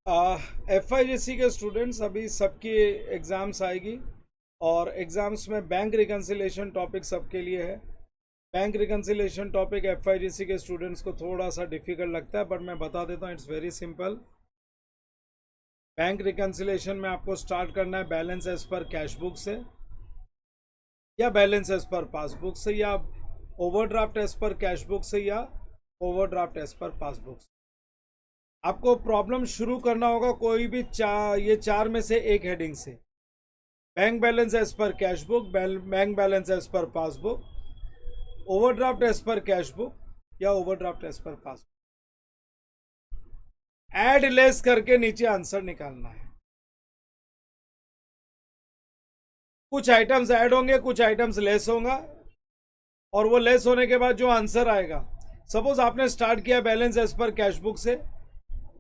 FIGC के students, अभी सबकी एग्ज़ाम्स आएगी और एग्ज़ाम्स में बैंक रिकन्सिलेशन टॉपिक सबके लिए है। बैंक रिकन्सिलेशन टॉपिक FIGC के स्टूडेंट्स को थोड़ा सा डिफ़िकल्ट लगता है, बट मैं बता देता हूँ, it's very simple. Bank reconciliation में आपको स्टार्ट करना है balance as per cash book से, या बैलेंस एज पर पासबुक से, या overdraft as per cash book से, या ओवरड्राफ्ट एज पर पासबुक से। आपको प्रॉब्लम शुरू करना होगा कोई भी ये चार में से एक हेडिंग से। Bank balance as per cash book, bank balance as per passbook, overdraft as per cash book, या overdraft as per passbook. Add less करके नीचे आंसर निकालना है। कुछ आइटम्स ऐड होंगे, कुछ आइटम्स लेस होगा, और वो लेस होने के बाद जो आंसर आएगा, सपोज आपने स्टार्ट किया balance as per cash book से,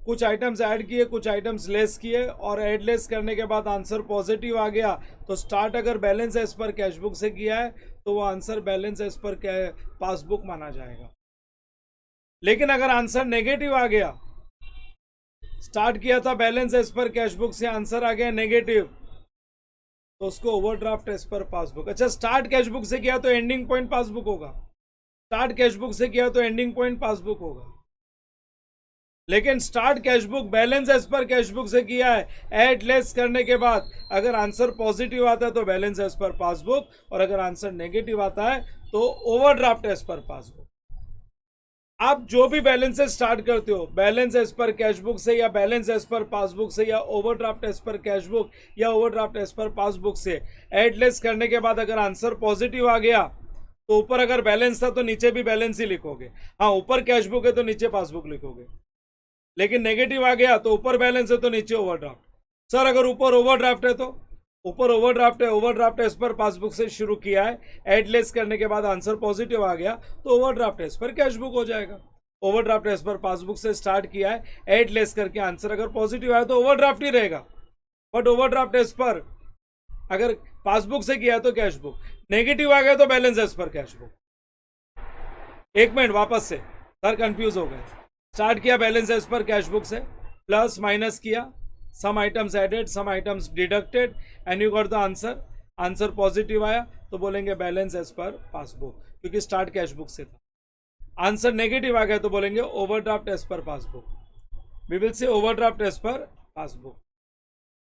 कुछ आइटम्स ऐड किए, कुछ आइटम्स लेस किए, और ऐड लेस करने के बाद आंसर पॉजिटिव आ गया, तो स्टार्ट अगर balance as per cash book से किया है तो वो answer balance as per passbook माना जाएगा। लेकिन अगर आंसर नेगेटिव आ गया, स्टार्ट किया था balance as per cash book से, आंसर आ गया नेगेटिव, तो उसको ओवरड्राफ्ट एज पर पासबुक। अच्छा, स्टार्ट कैश बुक से किया तो एंडिंग पॉइंट पासबुक होगा, स्टार्ट कैश बुक से किया तो एंडिंग पॉइंट पासबुक होगा। लेकिन start cash book balance as per cash book से किया है, ऐड लेस करने के बाद अगर आंसर पॉजिटिव आता है तो बैलेंस एज पर पासबुक, और अगर आंसर नेगेटिव आता है तो ओवरड्राफ्ट एज पर पासबुक। आप जो भी बैलेंस से स्टार्ट करते हो, balance as per cash book से, या बैलेंस एज पर पासबुक से, या overdraft as per cash book, या ओवरड्राफ्ट एज पर पासबुक से, ऐड लेस करने के बाद अगर आंसर पॉजिटिव आ गया तो ऊपर अगर बैलेंस था तो नीचे भी बैलेंस ही लिखोगे। हाँ, ऊपर कैश बुक है तो नीचे पासबुक लिखोगे। लेकिन नेगेटिव आ गया तो ऊपर बैलेंस है तो नीचे ओवरड्राफ्ट। सर अगर ऊपर ओवरड्राफ्ट है तो ऊपर ओवरड्राफ्ट है, ओवरड्राफ्ट एज पर पासबुक से शुरू किया है, ऐड लेस करने के बाद आंसर पॉजिटिव आ गया तो overdraft as per cash book हो जाएगा। ओवरड्राफ्ट एज पर पासबुक से स्टार्ट किया है, ऐड लेस करके आंसर अगर पॉजिटिव आया तो ओवरड्राफ्ट ही रहेगा, बट ओवरड्राफ्ट एज पर अगर पासबुक से किया तो कैश बुक, नेगेटिव आ गया तो balance as per cash book. एक मिनट, वापस से, सर कंफ्यूज हो गए। स्टार्ट किया balance as per cash book से, प्लस माइनस किया, some items added, some items deducted, and you got the answer. Answer positive आया तो बोलेंगे बैलेंस एज पर पासबुक, क्योंकि स्टार्ट कैश बुक से था। आंसर नेगेटिव आ गया तो बोलेंगे overdraft as per passbook. We will say overdraft as per passbook.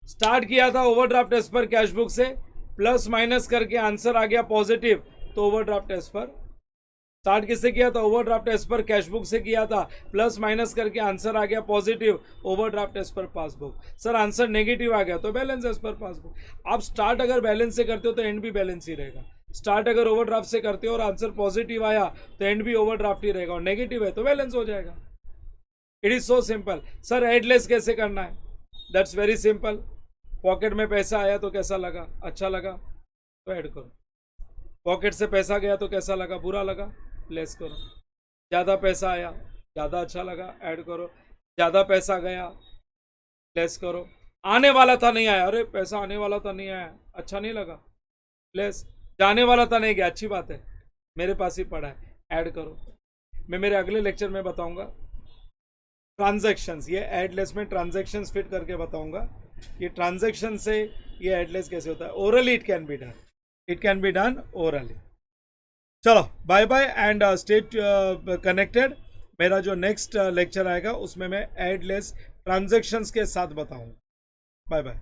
Start किया था overdraft as per cash book से, प्लस माइनस करके आंसर आ गया पॉजिटिव तो ओवरड्राफ्ट एज पर। स्टार्ट किससे किया था? Overdraft as per cash book से किया था, प्लस माइनस करके आंसर आ गया positive, overdraft as per passbook. Sir answer negative आ गया तो बैलेंस एज पर पासबुक। आप स्टार्ट अगर बैलेंस से करते हो तो एंड भी बैलेंस ही रहेगा। स्टार्ट अगर ओवरड्राफ्ट से करते हो और आंसर पॉजिटिव आया तो एंड भी ओवरड्राफ्ट ही रहेगा, और नेगेटिव है तो बैलेंस हो जाएगा। It is so simple. Sir add less कैसे करना है? That's very simple. पॉकेट में पैसा आया तो कैसा लगा? अच्छा लगा तो ऐड करो। पॉकेट से पैसा गया तो कैसा लगा? बुरा लगा, लेस करो। ज़्यादा पैसा आया, ज़्यादा अच्छा लगा, ऐड करो। ज़्यादा पैसा गया, लेस करो। आने वाला था नहीं आया, अरे पैसा आने वाला था नहीं आया, अच्छा नहीं लगा, लेस। जाने वाला था नहीं गया, अच्छी बात है, मेरे पास ही पड़ा है, ऐड करो। मैं मेरे अगले लेक्चर में बताऊंगा ट्रांजैक्शंस, ये एडलेस में ट्रांजैक्शंस फिट करके बताऊंगा कि ट्रांजैक्शन से ये एडलेस कैसे होता है। Orally it can be done, it can be done orally. चलो bye bye and stay connected. मेरा जो नेक्स्ट लेक्चर आएगा उसमें मैं एडलेस ट्रांजैक्शंस के साथ बताऊंगा। Bye bye.